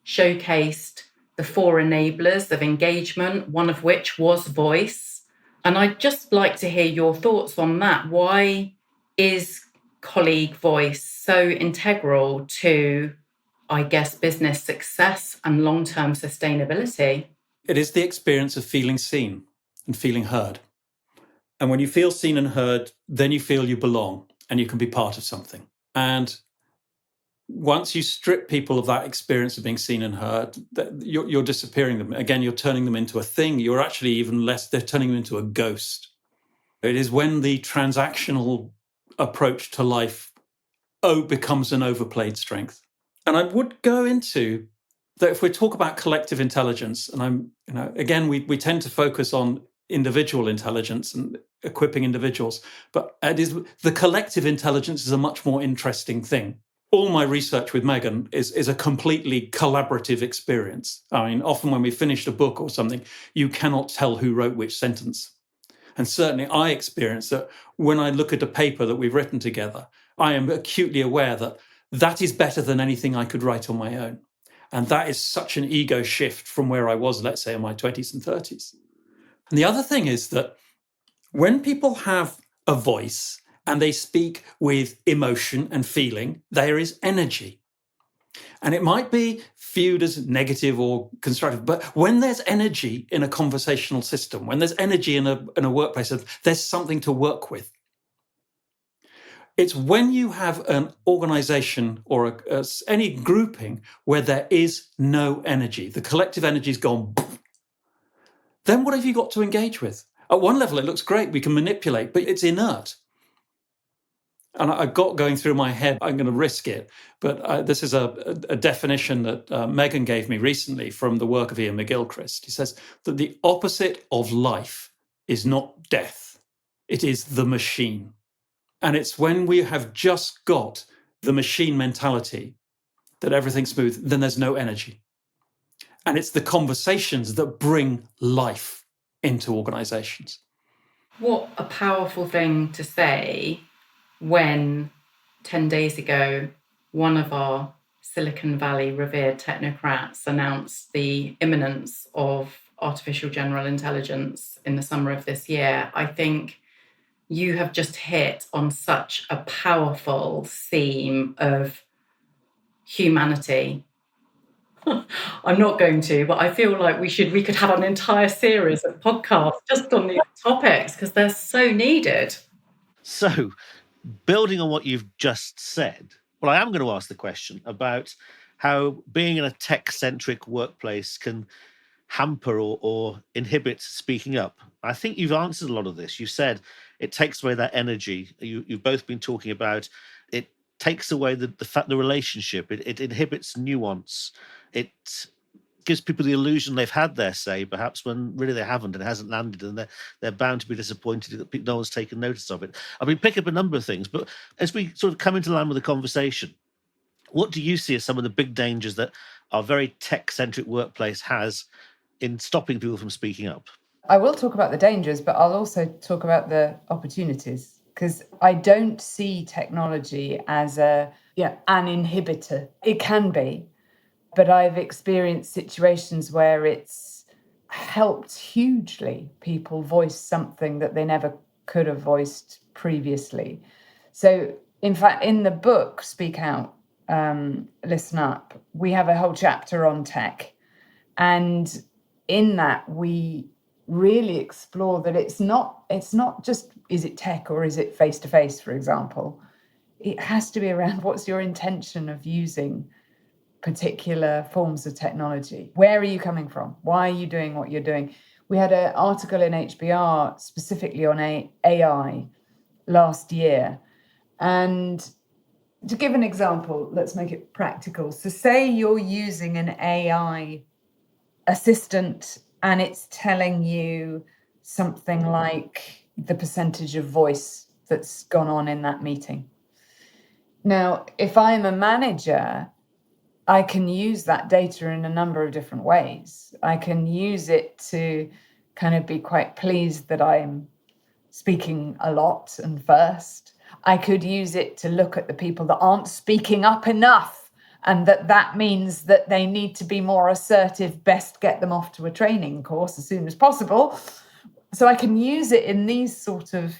showcased the 4 enablers of engagement, one of which was voice. And I'd just like to hear your thoughts on that. Why is colleague voice so integral to, I guess, business success and long-term sustainability? It is the experience of feeling seen and feeling heard. And when you feel seen and heard, then you feel you belong and you can be part of something. And once you strip people of that experience of being seen and heard, you're disappearing them. Again, you're turning them into a thing. You're actually even less, they're turning them into a ghost. It is when the transactional approach to life becomes an overplayed strength. And I would go into that if we talk about collective intelligence, and again, we tend to focus on individual intelligence and equipping individuals, but the collective intelligence is a much more interesting thing. All my research with Megan is a completely collaborative experience. I mean, often when we finished a book or something, you cannot tell who wrote which sentence. And certainly I experience that when I look at a paper that we've written together, I am acutely aware that that is better than anything I could write on my own. And that is such an ego shift from where I was, let's say, in my 20s and 30s. And the other thing is that when people have a voice and they speak with emotion and feeling, there is energy. And it might be viewed as negative or constructive, but when there's energy in a conversational system, when there's energy in a workplace, there's something to work with. It's when you have an organization or any grouping where there is no energy, the collective energy's gone, then what have you got to engage with? At one level, it looks great, we can manipulate, but it's inert. And I've got going through my head, I'm going to risk it, but this is a definition that Megan gave me recently from the work of Ian McGilchrist. He says that the opposite of life is not death, it is the machine. And it's when we have just got the machine mentality that everything's smooth, then there's no energy. And it's the conversations that bring life into organizations. What a powerful thing to say when 10 days ago, one of our Silicon Valley revered technocrats announced the imminence of artificial general intelligence in the summer of this year. I think you have just hit on such a powerful theme of humanity. I'm not going to, but I feel like we could have an entire series of podcasts just on these topics because they're so needed. So, building on what you've just said, well, I am going to ask the question about how being in a tech-centric workplace can hamper or inhibit speaking up. I think you've answered a lot of this. You said it takes away that energy. You've both been talking about it takes away the relationship. It inhibits nuance. It gives people the illusion they've had their say, perhaps, when really they haven't, and it hasn't landed, and they're bound to be disappointed that no one's taken notice of it. I mean, pick up a number of things, but as we sort of come into line with the conversation, what do you see as some of the big dangers that our very tech-centric workplace has in stopping people from speaking up? I will talk about the dangers, but I'll also talk about the opportunities, because I don't see technology as an inhibitor. It can be, but I've experienced situations where it's helped hugely people voice something that they never could have voiced previously. So, in fact, in the book, Speak Out, Listen Up, we have a whole chapter on tech. And in that, we really explore that it's not just, is it tech or is it face-to-face, for example? It has to be around what's your intention of using particular forms of technology. Where are you coming from? Why are you doing what you're doing? We had an article in HBR specifically on AI last year. And to give an example, let's make it practical. So say you're using an AI assistant and it's telling you something like the percentage of voice that's gone on in that meeting. Now, if I'm a manager, I can use that data in a number of different ways. I can use it to kind of be quite pleased that I'm speaking a lot and first. I could use it to look at the people that aren't speaking up enough, and that means that they need to be more assertive, best get them off to a training course as soon as possible. So I can use it in these sort of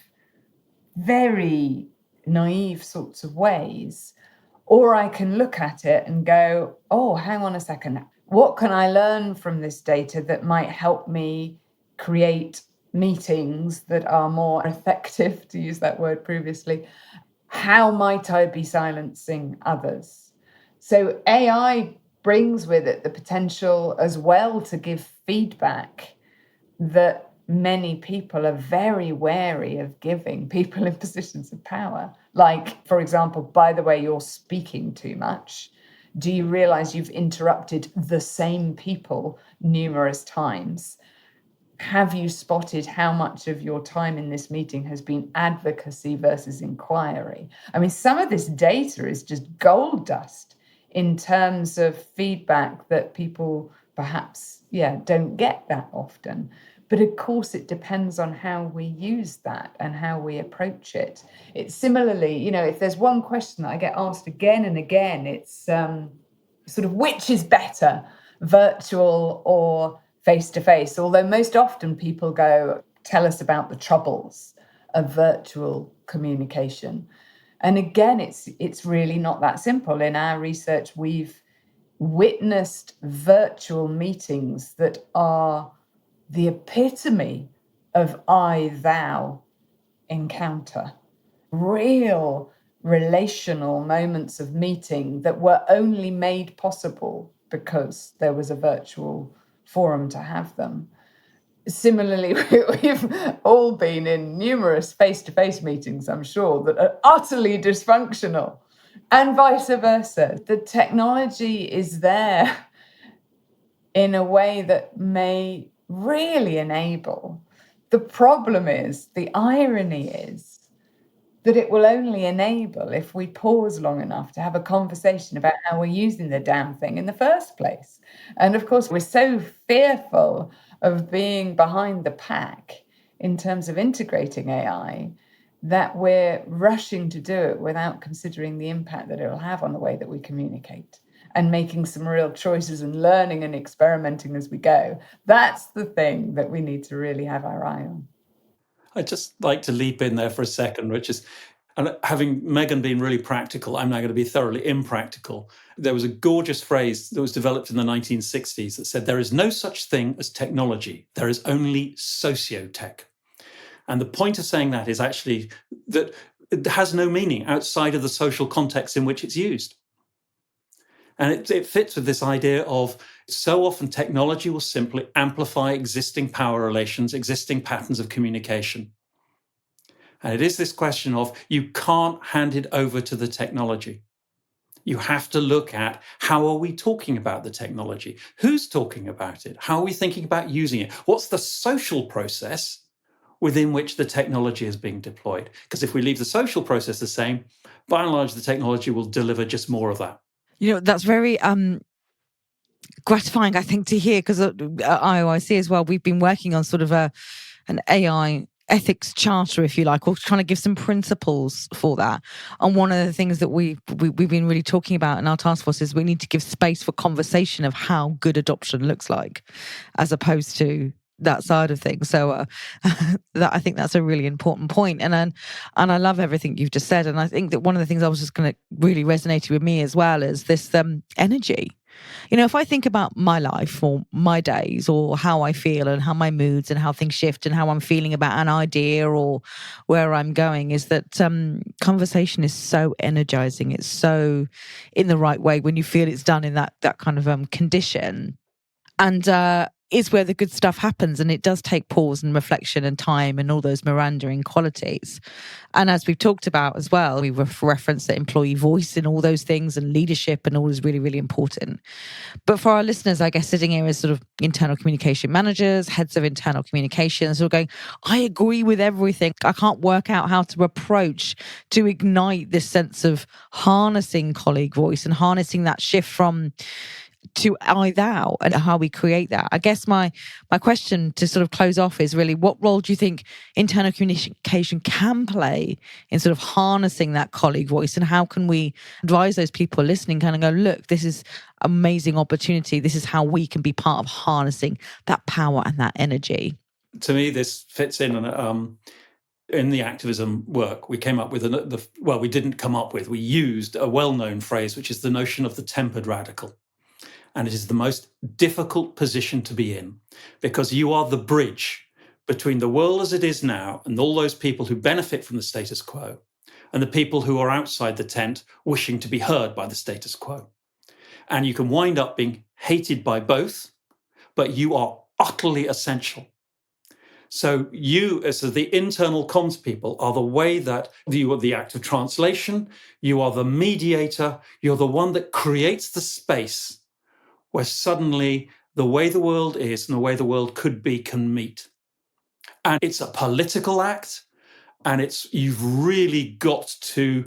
very naive sorts of ways. Or I can look at it and go, oh, hang on a second. What can I learn from this data that might help me create meetings that are more effective, to use that word previously? How might I be silencing others? So AI brings with it the potential as well to give feedback that many people are very wary of giving people in positions of power. Like, for example, by the way, you're speaking too much. Do you realize you've interrupted the same people numerous times? Have you spotted how much of your time in this meeting has been advocacy versus inquiry? I mean, some of this data is just gold dust in terms of feedback that people perhaps, don't get that often. But of course, it depends on how we use that and how we approach it. It's similarly, if there's one question that I get asked again and again, it's sort of which is better, virtual or face-to-face? Although most often people go, tell us about the troubles of virtual communication. And again, it's really not that simple. In our research, we've witnessed virtual meetings that are the epitome of I-thou encounter. Real relational moments of meeting that were only made possible because there was a virtual forum to have them. Similarly, we've all been in numerous face-to-face meetings, I'm sure, that are utterly dysfunctional, and vice versa. The technology is there in a way that may really enable. The problem is, the irony is, that it will only enable if we pause long enough to have a conversation about how we're using the damn thing in the first place. And of course, we're so fearful of being behind the pack in terms of integrating AI that we're rushing to do it without considering the impact that it will have on the way that we communicate and making some real choices and learning and experimenting as we go. That's the thing that we need to really have our eye on. I'd just like to leap in there for a second, which is, and having Megan been really practical, I'm now going to be thoroughly impractical. There was a gorgeous phrase that was developed in the 1960s that said, there is no such thing as technology. There is only sociotech. And the point of saying that is actually that it has no meaning outside of the social context in which it's used. And it fits with this idea of so often technology will simply amplify existing power relations, existing patterns of communication. And it is this question of you can't hand it over to the technology. You have to look at how are we talking about the technology? Who's talking about it? How are we thinking about using it? What's the social process within which the technology is being deployed? Because if we leave the social process the same, by and large, the technology will deliver just more of that. That's very gratifying, I think, to hear, because at IOIC as well, we've been working on sort of an AI ethics charter, if you like, or trying to give some principles for that. And one of the things that we've been really talking about in our task force is we need to give space for conversation of how good adoption looks like, as opposed to that side of things. So that, I think that's a really important point. And I love everything you've just said. And I think that one of the things I was just going to really resonate with me as well is this energy. If I think about my life or my days or how I feel and how my moods and how things shift and how I'm feeling about an idea or where I'm going, is that conversation is so energizing. It's so in the right way when you feel it's done in that kind of condition. And is where the good stuff happens, and it does take pause and reflection and time and all those Miranda-ing qualities. And as we've talked about as well, we referenced the employee voice and all those things, and leadership and all is really, really important. But for our listeners, I guess sitting here as sort of internal communication managers, heads of internal communications, who are going, I agree with everything. I can't work out how to approach to ignite this sense of harnessing colleague voice and harnessing that shift from to I thou, and how we create that. I guess my question to sort of close off is really, what role do you think internal communication can play in sort of harnessing that colleague voice, and how can we advise those people listening kind of go, look, this is amazing opportunity. This is how we can be part of harnessing that power and that energy. To me, this fits in the activism work. We came up with we didn't come up with, we used a well-known phrase, which is the notion of the tempered radical. And it is the most difficult position to be in, because you are the bridge between the world as it is now and all those people who benefit from the status quo and the people who are outside the tent wishing to be heard by the status quo. And you can wind up being hated by both, but you are utterly essential. So you, as the internal comms people, are the way that you are the act of translation, you are the mediator, you're the one that creates the space where suddenly the way the world is and the way the world could be can meet. And it's a political act, and you've really got to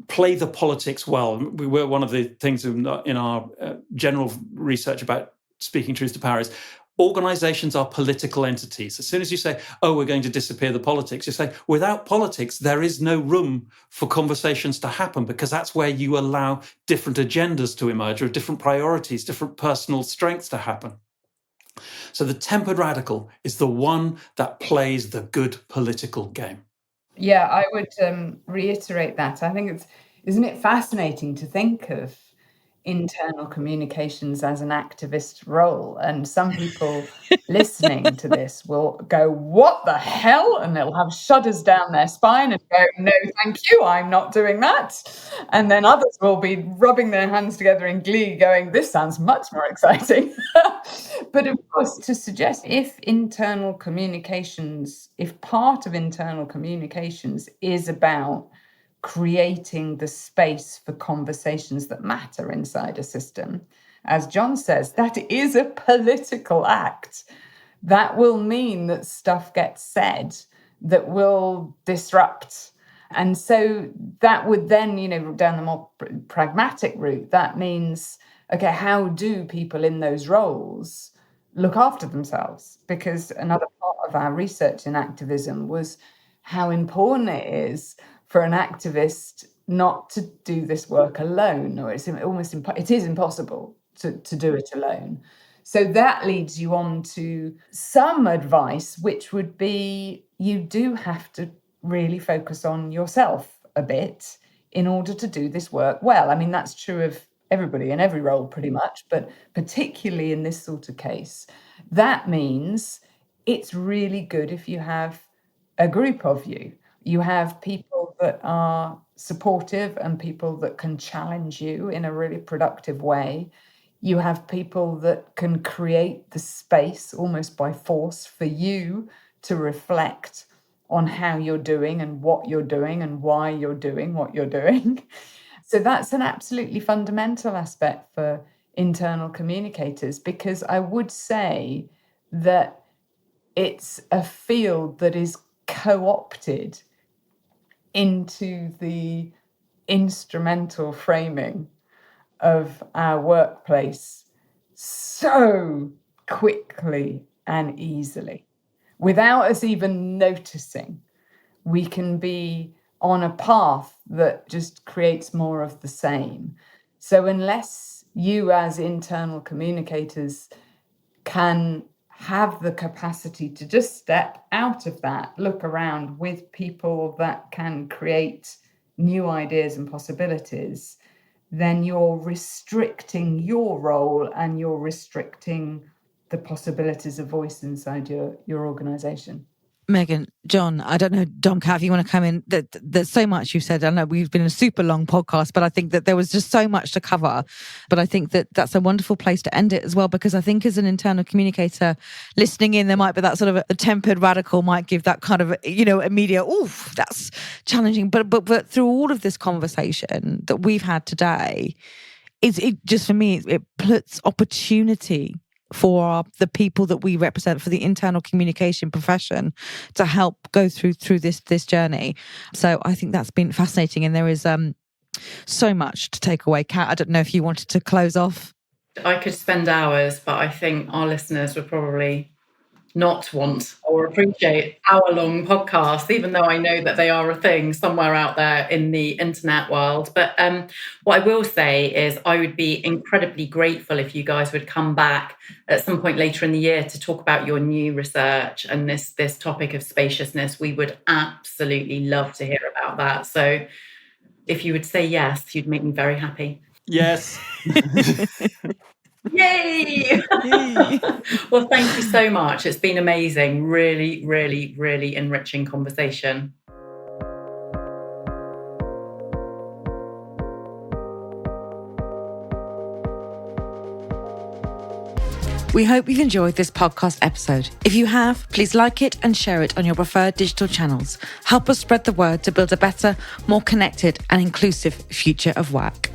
play the politics well. We were one of the things in our general research about speaking truth to power is organizations are political entities. As soon as you say, oh, we're going to disappear the politics, you say, without politics, there is no room for conversations to happen, because that's where you allow different agendas to emerge, or different priorities, different personal strengths to happen. So the tempered radical is the one that plays the good political game. Yeah, I would reiterate that. I think isn't it fascinating to think of internal communications as an activist role? And some people listening to this will go, what the hell? And they'll have shudders down their spine and go, no, thank you, I'm not doing that. And then others will be rubbing their hands together in glee going, this sounds much more exciting. But of course, to suggest if part of internal communications is about creating the space for conversations that matter inside a system, as John says, that is a political act. That will mean that stuff gets said that will disrupt. And so that would then, down the more pragmatic route, that means, okay, how do people in those roles look after themselves? Because another part of our research in activism was how important it is for an activist not to do this work alone, or it is impossible to do it alone. So that leads you on to some advice, which would be you do have to really focus on yourself a bit in order to do this work well. I mean, that's true of everybody in every role pretty much, but particularly in this sort of case, that means it's really good if you have a group of you. You have people that are supportive and people that can challenge you in a really productive way. You have people that can create the space almost by force for you to reflect on how you're doing and what you're doing and why you're doing what you're doing. So that's an absolutely fundamental aspect for internal communicators, because I would say that it's a field that is co-opted into the instrumental framing of our workplace so quickly and easily. Without us even noticing, we can be on a path that just creates more of the same. So unless you as internal communicators can have the capacity to just step out of that, look around with people that can create new ideas and possibilities, then you're restricting your role and you're restricting the possibilities of voice inside your organisation. Megan, John, I don't know, Dom, Kat, if you want to come in, there's so much you've said. I know we've been a super long podcast, but I think that there was just so much to cover. But I think that that's a wonderful place to end it as well, because I think as an internal communicator listening in, there might be that sort of a tempered radical might give that kind of, immediate, oof, that's challenging. But through all of this conversation that we've had today, it just, for me, it puts opportunity for the people that we represent, for the internal communication profession, to help go through this journey. So I think that's been fascinating, and there is so much to take away. Kat, I don't know if you wanted to close off. I could spend hours, but I think our listeners would probably not want or appreciate hour-long podcasts, even though I know that they are a thing somewhere out there in the internet world. But what I will say is I would be incredibly grateful if you guys would come back at some point later in the year to talk about your new research and this topic of spaciousness. We would absolutely love to hear about that. So if you would say yes, you'd make me very happy. Yes. Yay! Well, thank you so much. It's been amazing. Really, really, really enriching conversation. We hope you've enjoyed this podcast episode. If you have, please like it and share it on your preferred digital channels. Help us spread the word to build a better, more connected and inclusive future of work.